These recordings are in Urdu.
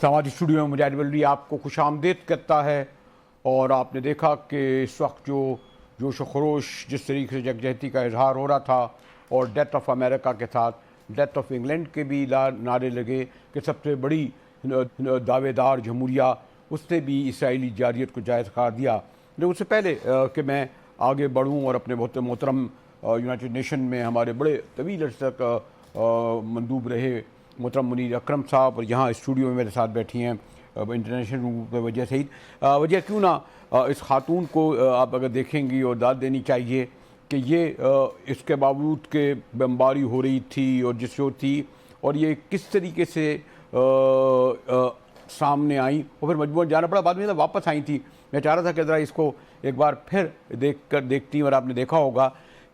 سماجی اسٹوڈیو میں مجاہد ولی آپ کو خوش آمدید کرتا ہے. اور آپ نے دیکھا کہ اس وقت جو جوش و خروش جس طریقے سے یکجہتی کا اظہار ہو رہا تھا اور ڈیتھ آف امریکہ کے ساتھ ڈیتھ آف انگلینڈ کے بھی نعرے لگے کہ سب سے بڑی دعوے دار جمہوریہ، اس نے بھی اسرائیلی جارحیت کو جائز قرار دیا. لیکن اس سے پہلے کہ میں آگے بڑھوں اور اپنے بہت محترم یونائٹڈ نیشن میں ہمارے بڑے طویل عرصے تک مندوب رہے محترم منیر اکرم صاحب اور یہاں اسٹوڈیو میں میرے ساتھ بیٹھی ہیں انٹرنیشنل روم پہ وجیہ سعید. وجیہ کیوں نہ اس خاتون کو آپ اگر دیکھیں گی اور داد دینی چاہیے کہ یہ اس کے باوجود کہ بمباری ہو رہی تھی اور جس جو تھی اور یہ کس طریقے سے سامنے آئیں اور پھر مجبوراً جانا پڑا، بعد میں واپس آئی تھی. میں چاہ رہا تھا کہ ذرا اس کو ایک بار پھر دیکھتی اور آپ نے دیکھا ہوگا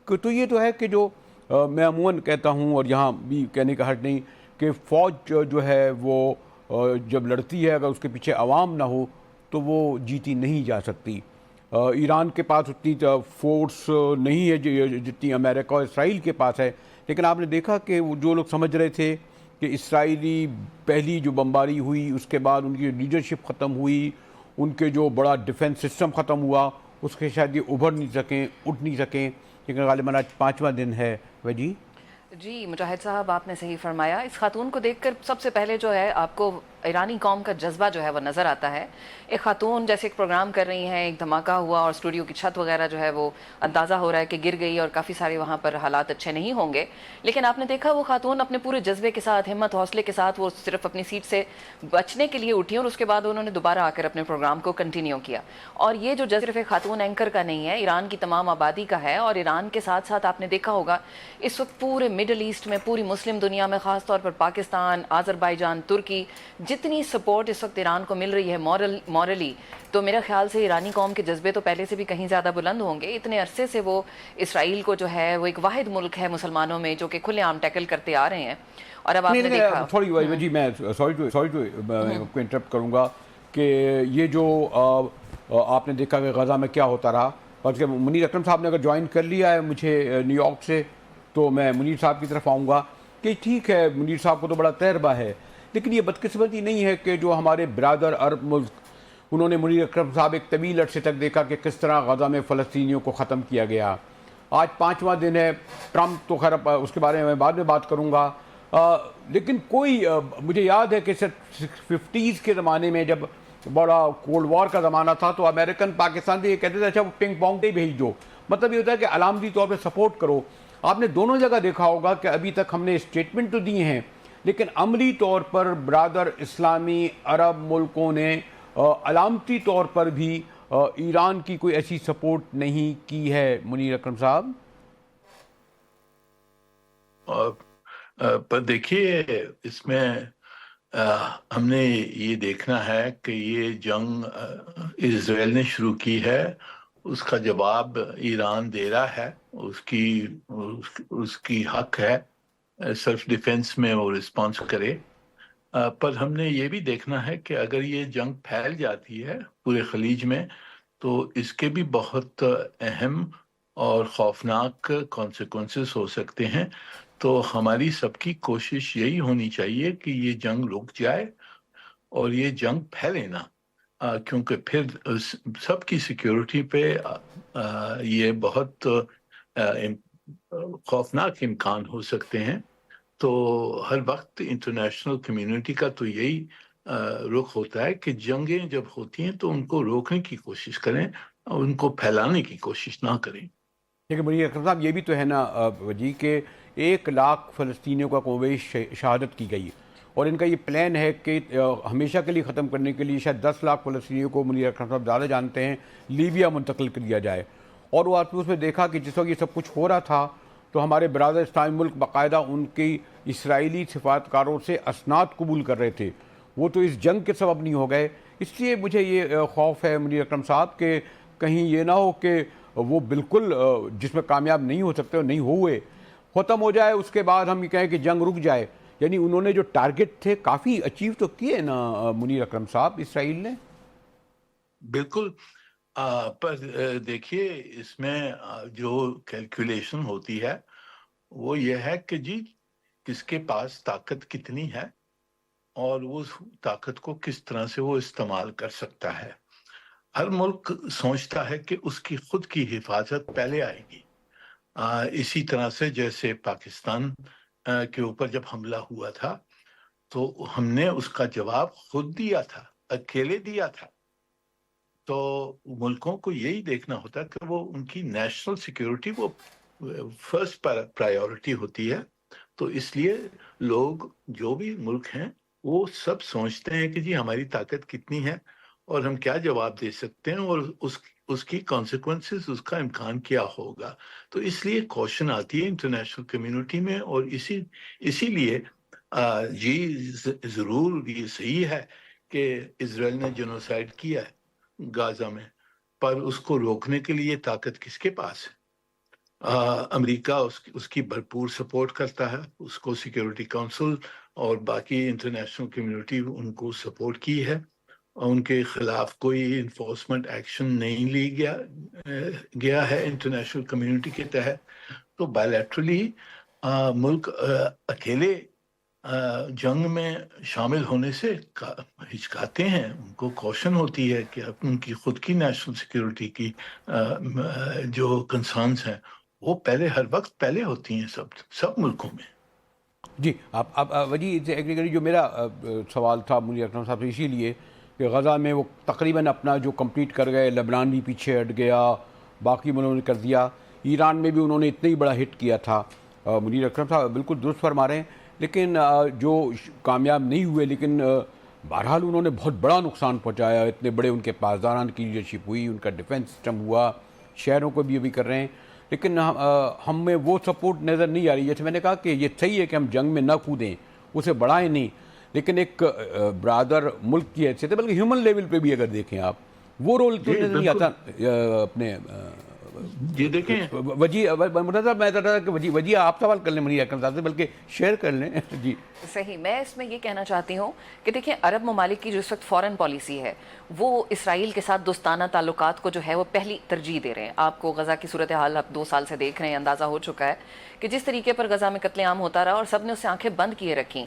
کہ تو یہ تو ہے کہ جو میں عموماً کہتا ہوں اور یہاں بھی کہنے کا حق نہیں کہ فوج جو ہے وہ جب لڑتی ہے اگر اس کے پیچھے عوام نہ ہو تو وہ جیتی نہیں جا سکتی. ایران کے پاس اتنی فورس نہیں ہے جتنی امریکہ اور اسرائیل کے پاس ہے، لیکن آپ نے دیکھا کہ وہ جو لوگ سمجھ رہے تھے کہ اسرائیلی پہلی جو بمباری ہوئی اس کے بعد ان کی لیڈرشپ ختم ہوئی، ان کے جو بڑا ڈیفنس سسٹم ختم ہوا، اس کے شاید یہ ابھر نہیں سکیں، اٹھ نہیں سکیں، لیکن غالباً آج 5واں دن ہے. جی جی مجاہد صاحب آپ نے صحیح فرمایا. اس خاتون کو دیکھ کر سب سے پہلے جو ہے آپ کو ایرانی قوم کا جذبہ جو ہے وہ نظر آتا ہے. ایک خاتون جیسے ایک پروگرام کر رہی ہیں، ایک دھماکہ ہوا اور اسٹوڈیو کی چھت وغیرہ جو ہے وہ اندازہ ہو رہا ہے کہ گر گئی اور کافی سارے وہاں پر حالات اچھے نہیں ہوں گے، لیکن آپ نے دیکھا وہ خاتون اپنے پورے جذبے کے ساتھ، ہمت حوصلے کے ساتھ وہ صرف اپنی سیٹ سے بچنے کے لیے اٹھی اور اس کے بعد انہوں نے دوبارہ آ کر اپنے پروگرام کو کنٹینیو کیا. اور یہ جو صرف ایک خاتون اینکر کا نہیں ہے، ایران کی تمام آبادی کا ہے. اور ایران کے ساتھ ساتھ آپ نے دیکھا ہوگا اس وقت پورے مڈل ایسٹ میں، پوری مسلم دنیا میں، خاص طور پر پاکستان، آذربائیجان، ترکی، جتنی سپورٹ اس وقت ایران کو مل رہی ہے مورلی، تو میرا خیال سے ایرانی قوم کے جذبے تو پہلے سے بھی کہیں زیادہ بلند ہوں گے. اتنے عرصے سے وہ اسرائیل کو جو ہے وہ ایک واحد ملک ہے مسلمانوں میں جو کہ کھلے عام ٹیکل کرتے آ رہے ہیں. اور اب آپ نے دیکھا تھوڑی جی میں سوری ٹو کو انٹرپٹ کروں گا کہ یہ جو آپ نے دیکھا کہ غزہ میں کیا ہوتا رہا، اور کہ منیر اکرم صاحب نے اگر جوائن کر لیا ہے مجھے نیو یارک سے تو میں منیر صاحب کی طرف آؤں گا کہ ٹھیک ہے منیر صاحب کو تو بڑا تجربہ ہے، لیکن یہ بدقسمتی نہیں ہے کہ جو ہمارے برادر عرب ملک انہوں نے منیر اکرم صاحب ایک طویل عرصے تک دیکھا کہ کس طرح غزہ میں فلسطینیوں کو ختم کیا گیا. آج 5واں دن ہے. ٹرمپ تو خیر اس کے بارے میں بعد میں بات کروں گا، لیکن کوئی مجھے یاد ہے کہ 50s کے زمانے میں جب بڑا کولڈ وار کا زمانہ تھا تو امریکن پاکستان سے یہ کہتے تھے اچھا وہ پنگ پونگ ہی بھیج دو، مطلب یہ ہوتا ہے کہ علامتی طور پہ سپورٹ کرو. آپ نے دونوں جگہ دیکھا ہوگا کہ ابھی تک ہم نے اسٹیٹمنٹ تو دی ہیں لیکن عملی طور پر برادر اسلامی عرب ملکوں نے علامتی طور پر بھی ایران کی کوئی ایسی سپورٹ نہیں کی ہے. منیر اکرم صاحب پر دیکھیے اس میں ہم نے یہ دیکھنا ہے کہ یہ جنگ اسرائیل نے شروع کی ہے، اس کا جواب ایران دے رہا ہے، اس کی حق ہے سیلف ڈیفenس میں وہ رسپانس کرے. پر ہم نے یہ بھی دیکھنا ہے کہ اگر یہ جنگ پھیل جاتی ہے پورے خلیج میں تو اس کے بھی بہت اہم اور خوفناک کانسیکوینسز ہو سکتے ہیں. تو ہماری سب کی کوشش یہی ہونی چاہیے کہ یہ جنگ رک جائے اور یہ جنگ پھیلے نہ، کیونکہ پھر سب کی سیکیورٹی پہ یہ بہت خوفناک امکان ہو سکتے ہیں. تو ہر وقت انٹرنیشنل کمیونٹی کا تو یہی رخ ہوتا ہے کہ جنگیں جب ہوتی ہیں تو ان کو روکنے کی کوشش کریں اور ان کو پھیلانے کی کوشش نہ کریں. لیکن منیر اکرم صاحب یہ بھی تو ہے نا وجی کہ 1,00,000 فلسطینیوں کا کموبیش شہادت کی گئی اور ان کا یہ پلان ہے کہ ہمیشہ کے لیے ختم کرنے کے لیے شاید 10 لاکھ فلسطینیوں کو منیر اکرم صاحب زیادہ جانتے ہیں لیبیا منتقل کر دیا جائے. اور وہ آپ نے اس میں دیکھا کہ جس وقت یہ سب کچھ ہو رہا تھا تو ہمارے برادر اسلامی ملک باقاعدہ ان کی اسرائیلی سفارتکاروں سے اسناد قبول کر رہے تھے. وہ تو اس جنگ کے سبب نہیں ہو گئے. اس لیے مجھے یہ خوف ہے منیر اکرم صاحب کہ کہیں یہ نہ ہو کہ وہ بالکل جس میں کامیاب نہیں ہو سکتے اور نہیں ہوئے ختم ہو جائے، اس کے بعد ہم یہ کہیں کہ جنگ رک جائے. یعنی انہوں نے جو ٹارگٹ تھے کافی اچیو تو کیے نا منیر اکرم صاحب اسرائیل نے. بالکل، پر دیکھیے اس میں جو کیلکولیشن ہوتی ہے وہ یہ ہے کہ جی کس کے پاس طاقت کتنی ہے اور وہ طاقت کو کس طرح سے وہ استعمال کر سکتا ہے. ہر ملک سوچتا ہے کہ اس کی خود کی حفاظت پہلے آئے گی. اسی طرح سے جیسے پاکستان کے اوپر جب حملہ ہوا تھا تو ہم نے اس کا جواب خود دیا تھا, اکیلے دیا تھا. تو ملکوں کو یہی دیکھنا ہوتا کہ وہ ان کی نیشنل سیکیورٹی وہ فرسٹ پرائیورٹی ہوتی ہے. تو اس لیے لوگ جو بھی ملک ہیں وہ سب سوچتے ہیں کہ جی ہماری طاقت کتنی ہے اور ہم کیا جواب دے سکتے ہیں, اور اس کی کانسیکوینسز, اس کا امکان کیا ہوگا. تو اس لیے کوشچن آتی ہے انٹرنیشنل کمیونٹی میں, اور اسی لیے جی ضرور یہ صحیح ہے کہ اسرائیل نے جنوسائیڈ کیا ہے غازہ میں, پر اس کو روکنے کے لیے طاقت کس کے پاس ہے؟ امریکہ اس کی بھرپور سپورٹ کرتا ہے, اس کو سیکیورٹی کونسل اور باقی انٹرنیشنل کمیونٹی ان کو سپورٹ کی ہے. ان کے خلاف کوئی انفورسمنٹ ایکشن نہیں لی گیا ہے انٹرنیشنل کمیونٹی کے تحت. تو بائیلیٹرلی ملک اکیلے جنگ میں شامل ہونے سے ہچکاتے ہیں, ان کو کوشن ہوتی ہے کہ ان کی خود کی نیشنل سیکیورٹی کی جو کنسرنز ہیں وہ ہر وقت پہلے ہوتی ہیں سب ملکوں میں. جی آپ وجی سے ایگریگری جو میرا سوال تھا منیر اکرم صاحب سے, اسی لیے کہ غزہ میں وہ تقریباً اپنا جو کمپلیٹ کر گئے, لبنان بھی پیچھے ہٹ گیا, باقی ملکوں نے کر دیا, ایران میں بھی انہوں نے اتنا ہی بڑا ہٹ کیا تھا. منیر اکرم صاحب بالکل درست فرما رہے ہیں, لیکن جو کامیاب نہیں ہوئے, لیکن بہرحال انہوں نے بہت بڑا نقصان پہنچایا. اتنے بڑے ان کے پاسداران کی لیڈرشپ ہوئی, ان کا ڈیفنس سسٹم ہوا, شہروں کو بھی ابھی کر رہے ہیں, لیکن ہم میں وہ سپورٹ نظر نہیں آ رہی. جیسے میں نے کہا کہ یہ صحیح ہے کہ ہم جنگ میں نہ کودیں, اسے بڑھائیں نہیں, لیکن ایک برادر ملک کی حیثیت ہے, بلکہ ہیومن لیول پہ بھی اگر دیکھیں آپ, وہ رول تو نظر نہیں آتا اپنے جی. دیکھیں وجی مرتضیٰ, میں کہتا تھا کہ وجی آپ سوال کر لیں منیر اکرم صاحب سے, بلکہ شیئر کر لیں. جی صحیح, میں اس میں یہ کہنا چاہتی ہوں کہ دیکھیں عرب ممالک کی جو اس وقت فورن پالیسی ہے وہ اسرائیل کے ساتھ دوستانہ تعلقات کو جو ہے وہ پہلی ترجیح دے رہے ہیں. آپ کو غزہ کی صورتحال اب 2 سال سے دیکھ رہے ہیں, اندازہ ہو چکا ہے کہ جس طریقے پر غزہ میں قتل عام ہوتا رہا اور سب نے اس سے آنکھیں بند کیے رکھیں.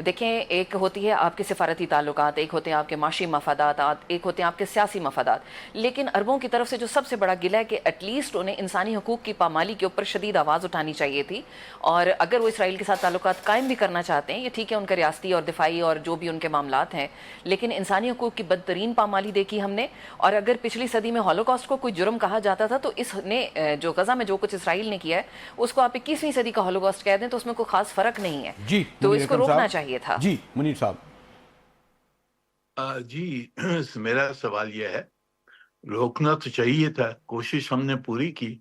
دیکھیں ایک ہوتی ہے آپ کے سفارتی تعلقات, ایک ہوتے ہیں آپ کے معاشی مفادات, ایک ہوتے ہیں آپ کے سیاسی مفادات, لیکن عربوں کی طرف سے جو سب سے بڑا گلہ ہے کہ ایٹ لیسٹ انہیں انسانی حقوق کی پامالی کے اوپر شدید آواز اٹھانی چاہیے تھی. اور اگر وہ اسرائیل کے ساتھ تعلقات قائم بھی کرنا چاہتے ہیں, یہ ٹھیک ہے ان کا ریاستی اور دفاعی اور جو بھی ان کے معاملات ہیں, لیکن انسانی حقوق کی بدترین پامالی دیکھی ہم نے. اور اگر پچھلی صدی میں ہولوکاسٹ کو کوئی جرم کہا جاتا تھا تو اس نے جو غزہ میں جو کچھ اسرائیل نے کیا ہے اس کو آپ 21ویں صدی کا ہولوکاسٹ کہہ دیں تو اس میں کوئی خاص فرق نہیں ہے. جی تو اس کو روکنا چاہیے تھا. جی منیر صاحب. جی میرا سوال یہ ہے, روکنا تو چاہیے تھا, کوشش ہم نے پوری کی,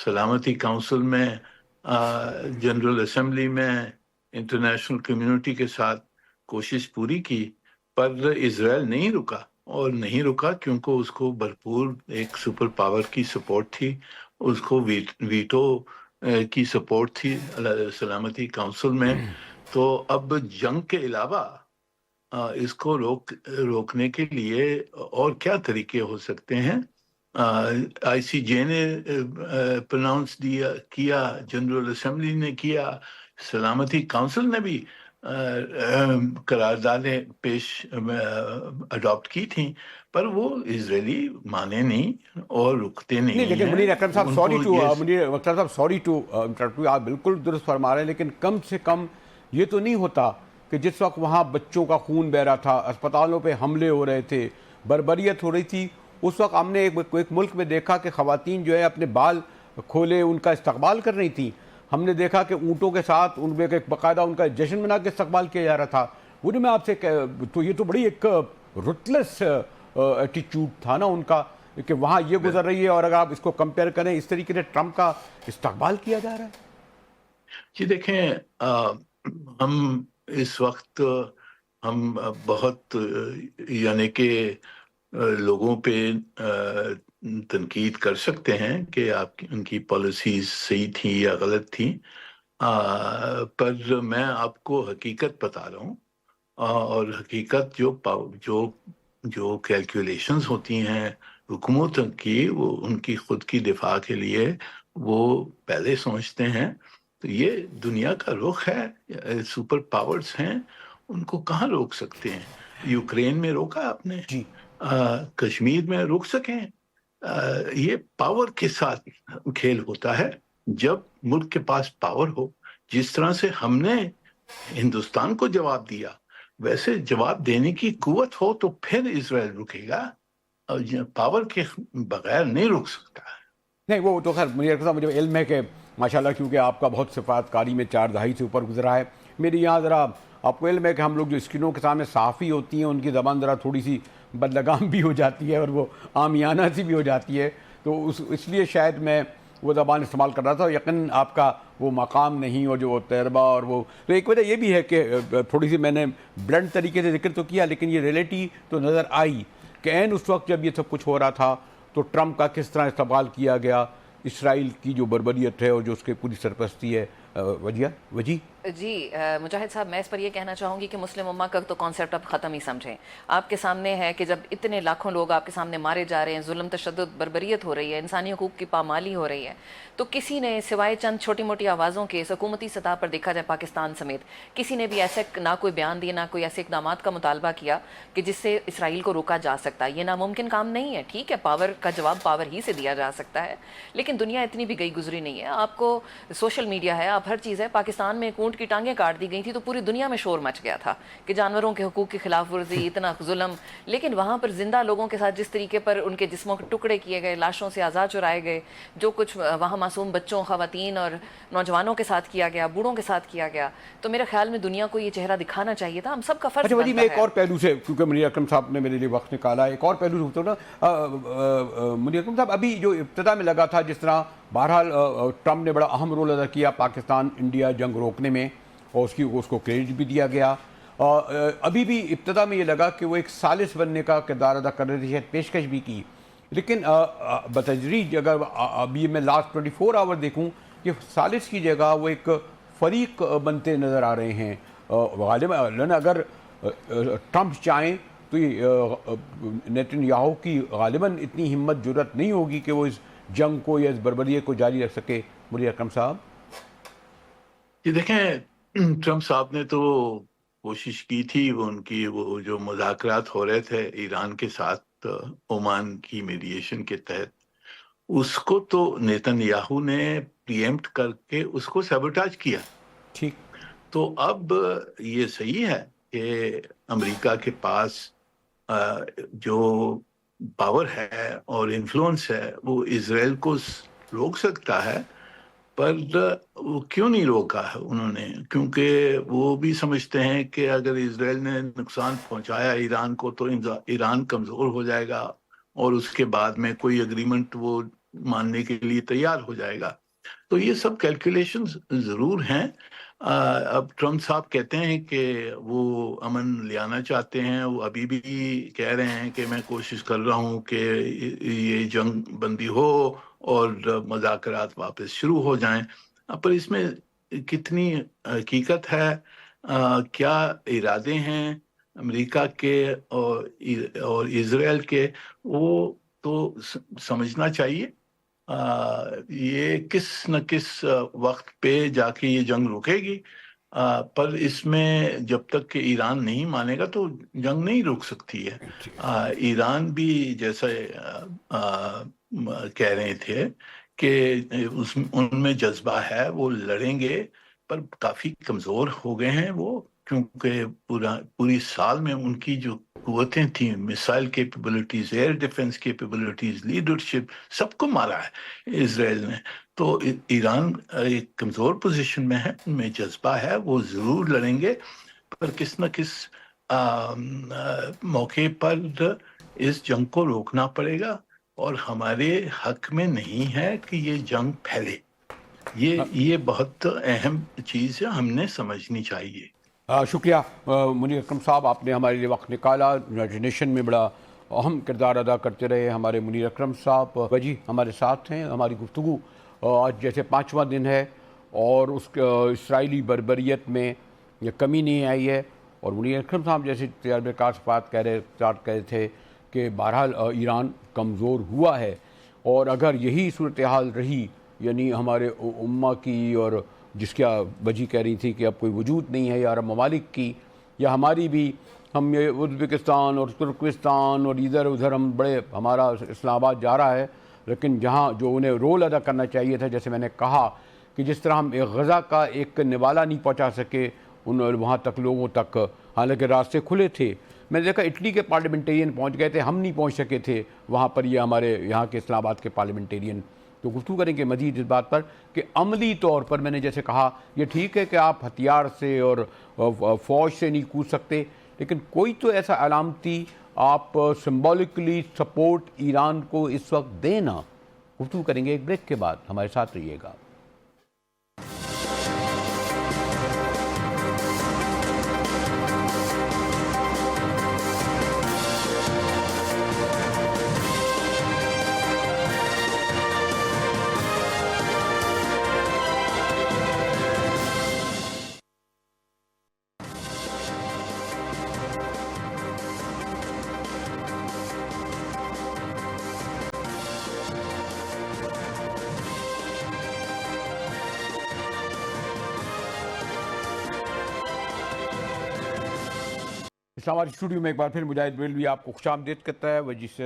سلامتی کونسل میں, جنرل اسمبلی میں, انٹرنیشنل کمیونٹی کے ساتھ کوشش پوری کی, پر اسرائیل نہیں رکا. اور نہیں رکا کیونکہ اس کو بھرپور ایک سپر پاور کی سپورٹ تھی, اس کو ویٹو کی سپورٹ تھی سلامتی کونسل میں. تو اب جنگ کے علاوہ اس کو روکنے کے لیے اور کیا طریقے ہو سکتے ہیں؟ آئی سی جے نے پرناؤنس کیا, جنرل اسمبلی نے کیا, سلامتی کونسل نے بھی قراردادیں اڈاپٹ کی تھیں, پر وہ اسرائیلی مانے نہیں اور رکتے نہیں. لیکن منیر اکرم صاحب سوری ٹو انٹرپٹ, آپ بالکل درست فرما رہے ہیں, لیکن کم سے کم یہ تو نہیں ہوتا کہ جس وقت وہاں بچوں کا خون بہ رہا تھا, اسپتالوں پہ حملے ہو رہے تھے, بربریت ہو رہی تھی, اس وقت ہم نے ایک ملک میں دیکھا کہ خواتین جو ہے اپنے بال کھولے ان کا استقبال کر رہی تھیں. ہم نے دیکھا کہ اونٹوں کے ساتھ ان میں ایک باقاعدہ ان کا جشن منا کے استقبال کیا جا رہا تھا. وہ جو میں آپ سے تو یہ تو بڑی ایک روتلیس ایٹیچیوڈ تھا نا ان کا, کہ وہاں یہ گزر رہی ہے اور اگر آپ اس کو کمپیئر کریں اس طریقے سے ٹرمپ کا استقبال کیا جا رہا ہے. جی دیکھیں, ہم اس وقت ہم بہت یعنی کہ لوگوں پہ تنقید کر سکتے ہیں کہ ان کی پالیسیز صحیح تھی یا غلط تھی, پر میں آپ کو حقیقت بتا رہا ہوں, اور حقیقت جو کیلکولیشنز ہوتی ہیں حکومتوں کی, وہ ان کی خود کی دفاع کے لیے وہ پہلے سوچتے ہیں. تو یہ دنیا کا رخ ہے, سپر پاورز ہیں, ان کو کہاں روک سکتے ہیں؟ یوکرین میں روکا آپ نے، جی کشمیر میں روک سکیں؟ یہ پاور کے ساتھ کھیل ہوتا ہے. جب ملک کے پاس پاور ہو، جس طرح سے ہم نے ہندوستان کو جواب دیا، ویسے جواب دینے کی قوت ہو تو پھر اسرائیل رکے گا، اور پاور کے بغیر نہیں رک سکتا. نہیں، وہ تو خیر منیر اکرم صاحب مجھے علم ہے کہ ماشاءاللہ کیونکہ آپ کا بہت صفات کاری میں 4 دہائی سے اوپر گزرا ہے. میری یہاں ذرا آپ کو علم ہے کہ ہم لوگ جو اسکرینوں کے سامنے صحافی ہوتی ہیں ان کی زبان ذرا تھوڑی سی بدلگام بھی ہو جاتی ہے اور وہ عامیانہ سی بھی ہو جاتی ہے، تو اس لیے شاید میں وہ زبان استعمال کر رہا تھا. یقیناً آپ کا وہ مقام نہیں اور جو تجربہ اور وہ تو ایک وجہ یہ بھی ہے کہ تھوڑی سی میں نے بلنٹ طریقے سے ذکر تو کیا، لیکن یہ ریئلٹی تو نظر آئی کہ عین اس وقت جب یہ سب کچھ ہو رہا تھا تو ٹرمپ کا کس طرح استقبال کیا گیا، اسرائیل کی جو بربریت ہے اور جو اس کے پوری سرپرستی ہے. وجی جی مجاہد صاحب، میں اس پر یہ کہنا چاہوں گی کہ مسلم امہ کا تو کانسیپٹ اب ختم ہی سمجھیں. آپ کے سامنے ہے کہ جب اتنے لاکھوں لوگ آپ کے سامنے مارے جا رہے ہیں، ظلم تشدد بربریت ہو رہی ہے، انسانی حقوق کی پامالی ہو رہی ہے، تو کسی نے سوائے چند چھوٹی موٹی آوازوں کے حکومتی سطح پر دیکھا جائے پاکستان سمیت کسی نے بھی ایسے نہ کوئی بیان دیا، نہ کوئی ایسے اقدامات کا مطالبہ کیا کہ جس سے اسرائیل کو روکا جا سکتا. یہ ناممکن کام نہیں ہے. ٹھیک ہے، پاور کا جواب پاور ہی سے دیا جا سکتا ہے، لیکن دنیا اتنی بھی گئی گزری نہیں ہے. آپ کو سوشل میڈیا ہے، آپ ہر چیز ہے. پاکستان میں ایک اونٹ کی ٹانگیں کاٹ دی گئی تھی تو پوری دنیا میں شور مچ گیا تھا کہ جانوروں کے حقوق کی خلاف ورزی، اتنا ظلم. لیکن وہاں پر زندہ لوگوں کے ساتھ جس طریقے پر ان کے جسموں کے ٹکڑے کیے گئے، لاشوں سے اعضاء چرائے گئے، جو کچھ وہاں معصوم بچوں، خواتین اور نوجوانوں کے ساتھ کیا گیا، بوڑھوں کے ساتھ کیا گیا، تو میرے خیال میں دنیا کو یہ چہرہ دکھانا چاہیے تھا. ہم سب کا فرض اچھا وجی، بنتا میں ہے. ایک اور پہلو سے، کیونکہ منیر اکرم صاحب نے میرے لیے وقت نکالا ہے، ایک اور پہلو سے ہوتا نا. منیر اکرم صاحب، ابھی جو ابتدا میں لگا تھا جس طرح بہرحال ٹرمپ نے بڑا اہم رول ادا کیا پاکستان انڈیا جنگ روکنے میں اور اس کو کریڈٹ بھی دیا گیا. ابھی بھی ابتدا میں یہ لگا کہ وہ ایک ثالث بننے کا کردار ادا کر رہے تھے، شاید پیشکش بھی کی، لیکن بتدریج اگر ابھی میں لاسٹ 24 آور دیکھوں کہ ثالث کی جگہ وہ ایک فریق بنتے نظر آ رہے ہیں. غالباً اگر ٹرمپ چاہیں تو نیتن یاہو کی غالباً اتنی ہمت جرأت نہیں ہوگی کہ وہ اس جنگ کو یا اس بربریت کو جاری رکھ سکے. منیر اکرم صاحب یہ دیکھیں، ٹرمپ صاحب نے تو کوشش کی تھی، ان کی وہ جو مذاکرات ہو رہے تھے ایران کے ساتھ عمان کی میڈیشن کے تحت، اس کو تو نیتن یاہو نے پریمپٹ کر کے اس کو سیبوٹاج کیا. ٹھیک. تو اب یہ صحیح ہے کہ امریکہ کے پاس جو پاور ہے اور انفلوئنس ہے وہ اسرائیل کو روک سکتا ہے، پر وہ کیوں نہیں روکا ہے انہوں نے؟ کیونکہ وہ بھی سمجھتے ہیں کہ اگر اسرائیل نے نقصان پہنچایا ایران کو تو ایران کمزور ہو جائے گا اور اس کے بعد میں کوئی اگریمنٹ وہ ماننے کے لیے تیار ہو جائے گا. تو یہ سب کیلکولیشنز ضرور ہیں. اب ٹرمپ صاحب کہتے ہیں کہ وہ امن لے آنا چاہتے ہیں، وہ ابھی بھی کہہ رہے ہیں کہ میں کوشش کر رہا ہوں کہ یہ جنگ بندی ہو اور مذاکرات واپس شروع ہو جائیں. پر اس میں کتنی حقیقت ہے، کیا ارادے ہیں امریکہ کے اور اسرائیل کے، وہ تو سمجھنا چاہیے. یہ کس نہ کس وقت پہ جا کے یہ جنگ رکے گی، پر اس میں جب تک کہ ایران نہیں مانے گا تو جنگ نہیں رک سکتی ہے. ایران بھی جیسے کہہ رہے تھے کہ ان میں جذبہ ہے، وہ لڑیں گے، پر کافی کمزور ہو گئے ہیں وہ، کیونکہ پوری سال میں ان کی جو قوتیں تھیں، missile capabilities, air defence capabilities, leadership, سب کو مارا ہے اسرائیل نے. تو ایران ایک کمزور پوزیشن میں ہے، ان میں جذبہ ہے، وہ ضرور لڑیں گے، پر کس نہ کس موقع پر اس جنگ کو روکنا پڑے گا، اور ہمارے حق میں نہیں ہے کہ یہ جنگ پھیلے. یہ بہت اہم چیز ہے، ہم نے سمجھنی چاہیے. شکریہ منیر اکرم صاحب، آپ نے ہمارے لیے وقت نکالا. یونائیٹڈ نیشن میں بڑا اہم کردار ادا کرتے رہے ہمارے منیر اکرم صاحب. وجی ہمارے ساتھ ہیں. ہماری گفتگو آج جیسے 5واں دن ہے اور اس اسرائیلی بربریت میں یہ کمی نہیں آئی ہے، اور منیر اکرم صاحب جیسے تجربہ کار سے بات کہہ رہے تھے کہ بہرحال ایران کمزور ہوا ہے، اور اگر یہی صورتحال رہی، یعنی ہمارے امہ کی، اور جس کیا وجہ کہہ رہی تھی کہ اب کوئی وجود نہیں ہے یا عرب ممالک کی، یا ہماری بھی، ہم یہ ازبکستان اور ترکمستان اور ادھر ادھر ہم بڑے، ہمارا اسلام آباد جا رہا ہے، لیکن جہاں جو انہیں رول ادا کرنا چاہیے تھا، جیسے میں نے کہا کہ جس طرح ہم غزہ کا ایک نوالا نہیں پہنچا سکے ان وہاں تک لوگوں تک، حالانکہ راستے کھلے تھے. میں نے دیکھا اٹلی کے پارلیمنٹیرین پہنچ گئے تھے، ہم نہیں پہنچ سکے تھے وہاں پر. یہ ہمارے یہاں کے اسلام آباد کے پارلیمنٹیرین تو گفتگو کریں گے مزید اس بات پر کہ عملی طور پر میں نے جیسے کہا یہ ٹھیک ہے کہ آپ ہتھیار سے اور فوج سے نہیں کود سکتے، لیکن کوئی تو ایسا علامتی آپ سمبولکلی سپورٹ ایران کو اس وقت دینا. گفتگو کریں گے ایک بریک کے بعد، ہمارے ساتھ رہیے گا. اسلام آباد اسٹوڈیو میں ایک بار پھر مجاہد بریلوی آپ کو خوش آمدید کرتا ہے. وجی سے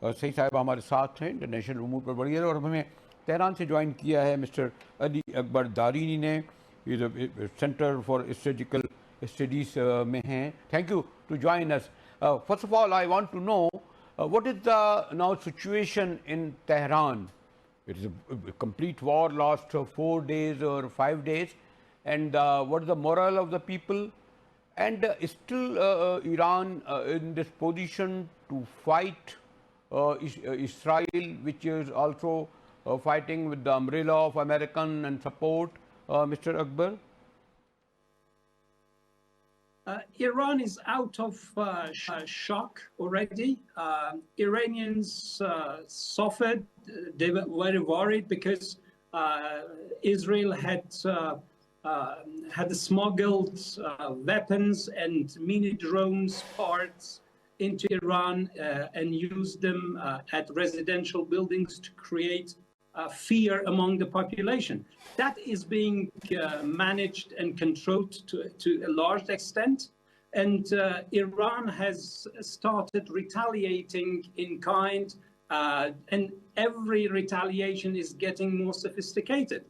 صحیح صاحبہ ہمارے ساتھ ہیں انٹرنیشنل امور پر بڑی ہے، اور ہمیں تہران سے جوائن کیا ہے مسٹر علی اکبر دارینی نے، سینٹر فار اسٹریٹجیکل اسٹڈیز میں ہیں. Thank you to join us. First of all I want to know what is the now situation in Tehran? It is a complete war, last 4 days or 5 days, and what is the morale of the people? And still Iran in this position to fight Israel, which is also fighting with the umbrella of American and support, Mr. Akbar? Iran is out of shock already. Iranians suffered. They were very worried because Israel had smuggled weapons and mini drones parts into Iran and used them at residential buildings to create fear among the population. That is being managed and controlled to a large extent. And Iran has started retaliating in kind, and every retaliation is getting more sophisticated.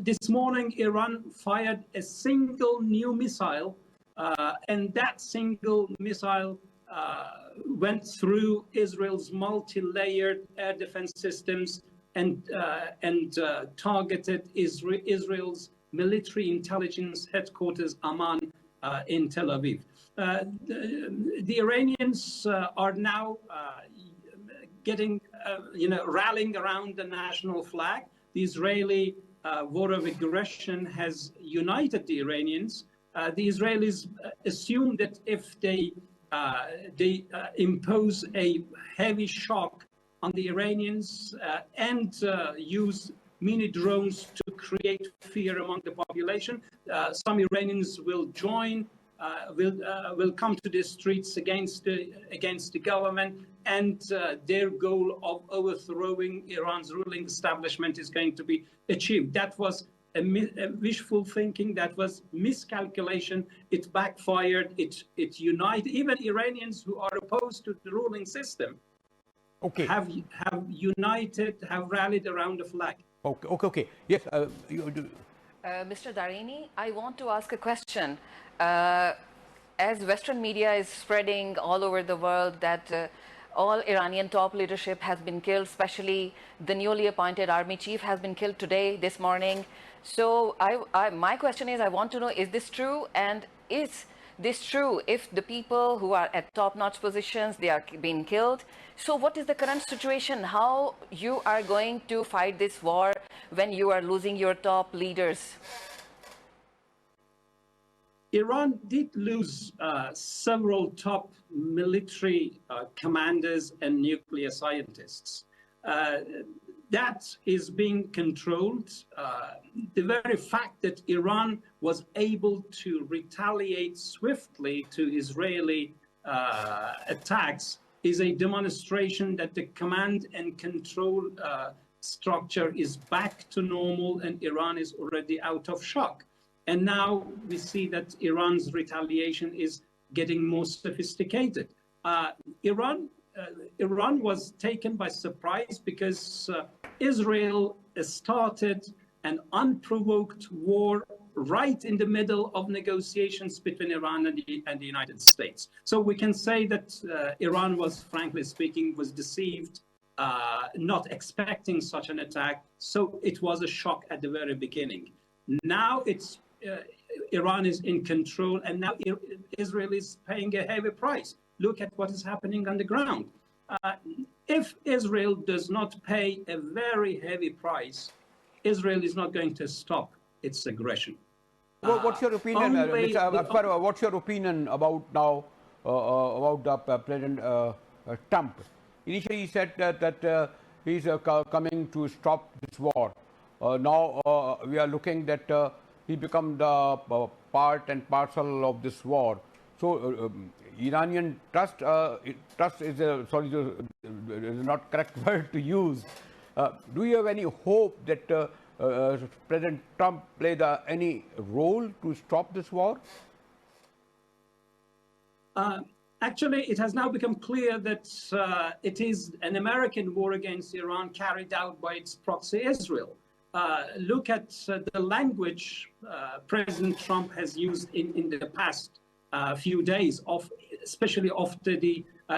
This morning, Iran fired a single new missile, and that single missile went through Israel's multi-layered air defense systems and targeted Israel's military intelligence headquarters, Amman, in Tel Aviv. The Iranians are now rallying around the national flag. The Israeli war of aggression has united the Iranians. The Israelis assume that if they impose a heavy shock on the Iranians and use mini drones to create fear among the population, some Iranians will join, will come to the streets against the government, and their goal of overthrowing Iran's ruling establishment is going to be achieved. That was a wishful thinking. That was miscalculation. It backfired. It united. Even Iranians who are opposed to the ruling system have united, have rallied around the flag. Okay. Yes, Mr. Darini, I want to ask a question. As Western media is spreading all over the world that all Iranian top leadership has been killed, especially the newly appointed army chief has been killed today, this morning. So my question is, I want to know, is this true? And is this true if the people who are at top-notch positions, they are being killed? So what is the current situation? How you are going to fight this war when you are losing your top leaders? Iran did lose several top military commanders and nuclear scientists. That is being controlled. The very fact that Iran was able to retaliate swiftly to Israeli attacks is a demonstration that the command and control structure is back to normal and Iran is already out of shock. And now we see that Iran's retaliation is getting more sophisticated. Iran was taken by surprise because Israel started an unprovoked war right in the middle of negotiations between Iran and the United States. So we can say that Iran was, frankly speaking, was deceived, not expecting such an attack. So it was a shock at the very beginning. Now it's Iran is in control, and now Israel is paying a heavy price. Look at what is happening on the ground. If Israel does not pay a very heavy price, Israel is not going to stop its aggression. What's your opinion, Mr. Akbar, what's your opinion about now, about the President Trump? Initially, he said that he's coming to stop this war. Now we are looking that he become the part and parcel of this war. So Iranian trust is is not correct word to use. Do you have any hope that President Trump played any role to stop this war? Actually, it has now become clear that it is an American war against Iran carried out by its proxy Israel. Look at the language President Trump has used in the past few days, especially after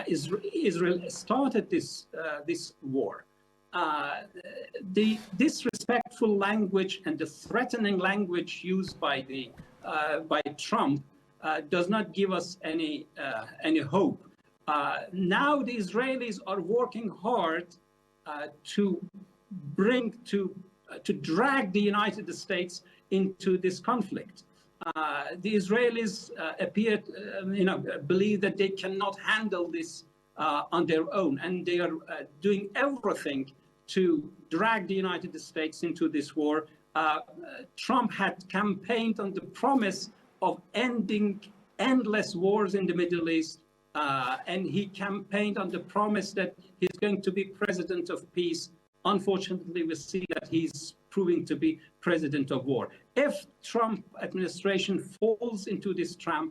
Israel started this war. The disrespectful language and the threatening language used by Trump does not give us any hope. Now the Israelis are working hard to drag the United States into this conflict. The Israelis believe that they cannot handle this on their own, and they are doing everything to drag the United States into this war. Trump had campaigned on the promise of ending endless wars in the Middle East, and he campaigned on the promise that he's going to be president of peace. Unfortunately, we see that he's proving to be president of war. If Trump administration falls into this trap,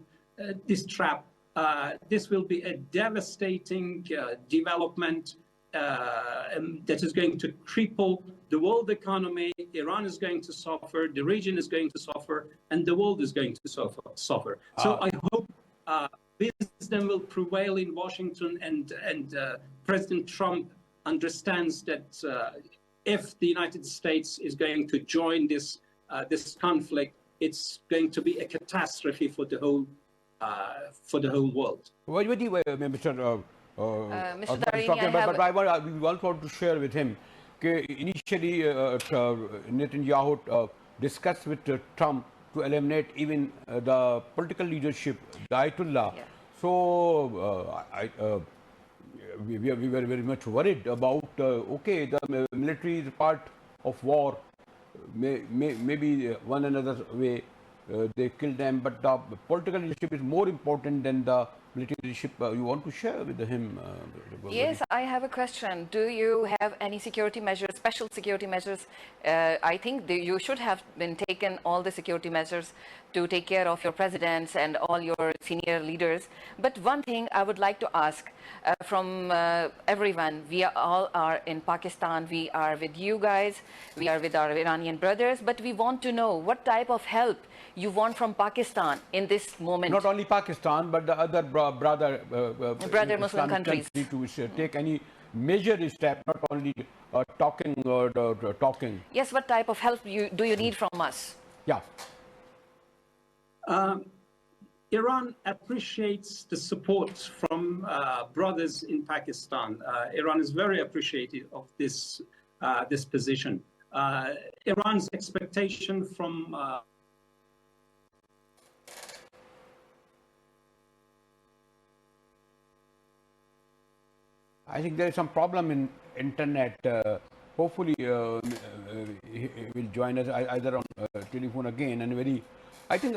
this will be a devastating development that is going to cripple the world economy. Iran is going to suffer, the region is going to suffer, and the world is going to suffer. So I hope wisdom will prevail in Washington, and President Trump understands that if the United States is going to join this conflict, it's going to be a catastrophe for the whole world. Mr. Mr. Darini, but we also want to share with him that initially Netanyahu discussed with Trump to eliminate even the political leadership, the Ayatollah. Yeah. So we were very much worried about, the military is part of war, maybe one another way they kill them, but the political leadership is more important than the military leadership. You want to share with him? Yes, I have a question. Do you have any security measures, special security measures? I think you should have been taken all the security measures to take care of your presidents and all your senior leaders. But one thing I would like to ask from everyone, we all are in Pakistan, we are with you guys, we are with our Iranian brothers, but we want to know what type of help you want from Pakistan in this moment. Not only Pakistan, but the other brother Muslim countries to take any major step, not only talking or talking. Yes, what type of help do you need from us? Yeah. Iran appreciates the support from brothers in Pakistan. Iran is very appreciative of this position. Iran's expectation from I think there is some problem in internet. Hopefully, he will join us either on telephone again. And very, I think,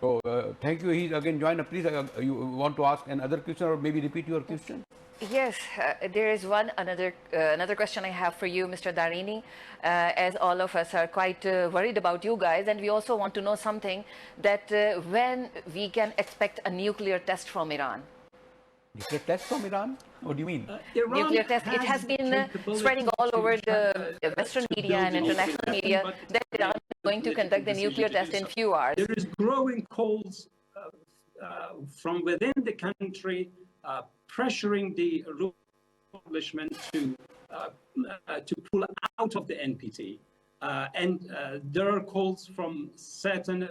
So thank you. He's again joined. Please, you want to ask another question or maybe repeat your question? Yes, there is another question I have for you, Mr. Darini. As all of us are quite worried about you guys, and we also want to know something that when we can expect a nuclear test from Iran. Nuclear test from Iran? What do you mean? Iran Nuclear test. It has been spreading all over the Western media and international media that Iran is going to conduct the nuclear test in few hours. There is growing calls from within the country pressuring the establishment to pull out of the NPT. And there are calls from certain,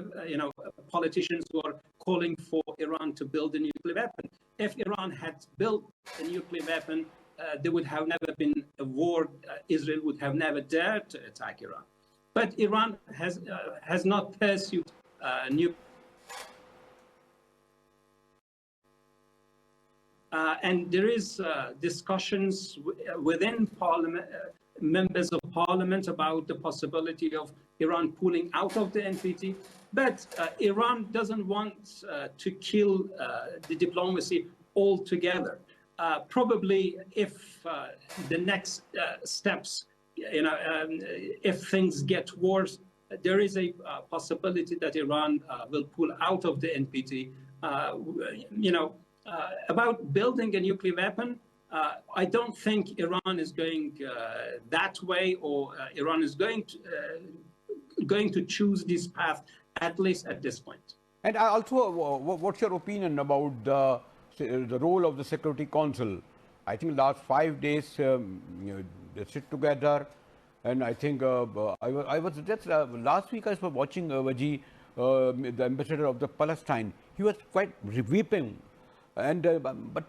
politicians who are calling for Iran to build a nuclear weapon. If Iran had built a nuclear weapon, there would have never been a war. Israel would have never dared to attack Iran. But Iran has not pursued nuclear. And there is discussions within Parliament, members of Parliament, about the possibility of Iran pulling out of the NPT. But Iran doesn't want to kill the diplomacy altogether. Probably, if the next steps, if things get worse, there is a possibility that Iran will pull out of the NPT. About building a nuclear weapon, I don't think Iran is going that way, or Iran is going to choose this path, at least at this point. And also, what's your opinion about the role of the Security Council? I think last 5 days they sit together, and I think I was just last week I was watching Waji, the ambassador of the Palestine. He was quite weeping. And but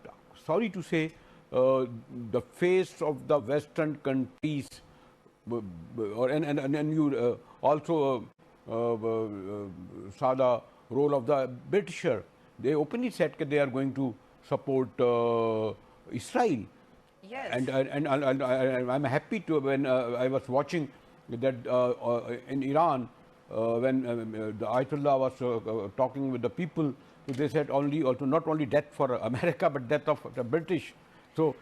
sorry to say, the face of the Western countries, and you also saw the role of the Britisher. They openly said that they are going to support Israel. Yes. And I'm happy to, when I was watching that in Iran, when the Ayatollah was talking with the people, they said not only death for America, but death of the British. So,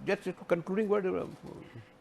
just concluding word.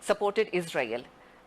supported Israel.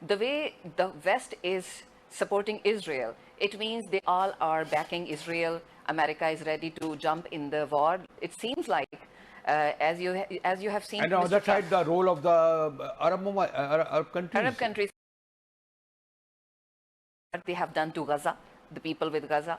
The way the West is supporting Israel, it means they all are backing Israel. America is ready to jump in the war. It seems like, as you have seen. And on the other side, the role of the Arab countries. Arab countries, they have done to Gaza, the people with Gaza.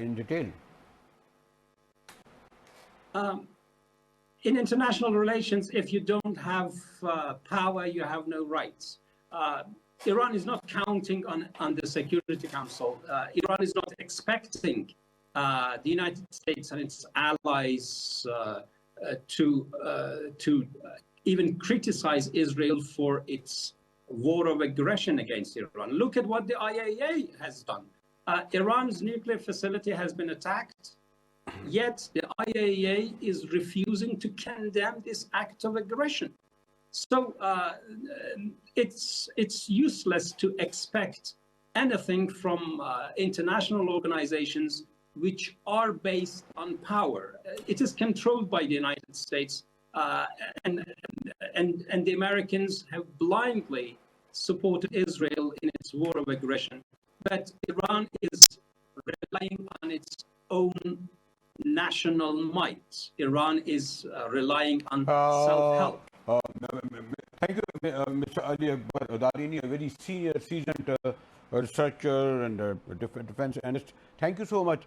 in detail. In international relations, if you don't have power, you have no rights. Iran is not counting on the Security Council. Iran is not expecting the United States and its allies to even criticize Israel for its war of aggression against Iran. Look at what the IAEA has done. Iran's nuclear facility has been attacked, yet the IAEA is refusing to condemn this act of aggression. So it's useless to expect anything from international organizations which are based on power. It is controlled by the United States, and the Americans have blindly supported Israel in its war of aggression. But Iran is relying on its own national might. Iran is relying on self-help. Thank you, Mr. Ali Akbar Darini, a very senior, seasoned researcher and defense analyst. Thank you so much.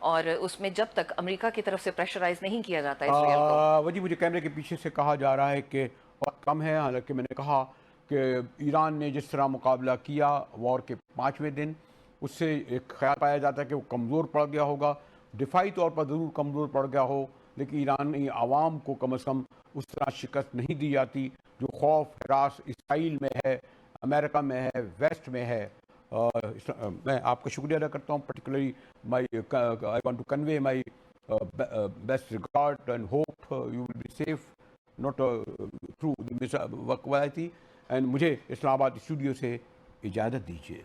اور اس میں جب تک امریکہ کی طرف سے پریشرائز نہیں کیا جاتا اسرائیل کو. وہ جی مجھے کیمرے کے پیچھے سے کہا جا رہا ہے کہ وقت کم ہے، حالانکہ میں نے کہا کہ ایران نے جس طرح مقابلہ کیا وار کے 5ویں دن، اس سے ایک خیال پایا جاتا ہے کہ وہ کمزور پڑ گیا ہوگا. دفاعی طور پر ضرور کمزور پڑ گیا ہو، لیکن ایرانی عوام کو کم از کم اس طرح شکست نہیں دی جاتی جو خوف ہراس اسرائیل میں ہے، امریکہ میں ہے، ویسٹ میں ہے. میں آپ کا شکریہ ادا کرتا ہوں. Particularly I want to convey my best regard and hope you will be safe not through وقوعاتی. اینڈ مجھے اسلام آباد اسٹوڈیو سے اجازت دیجیے.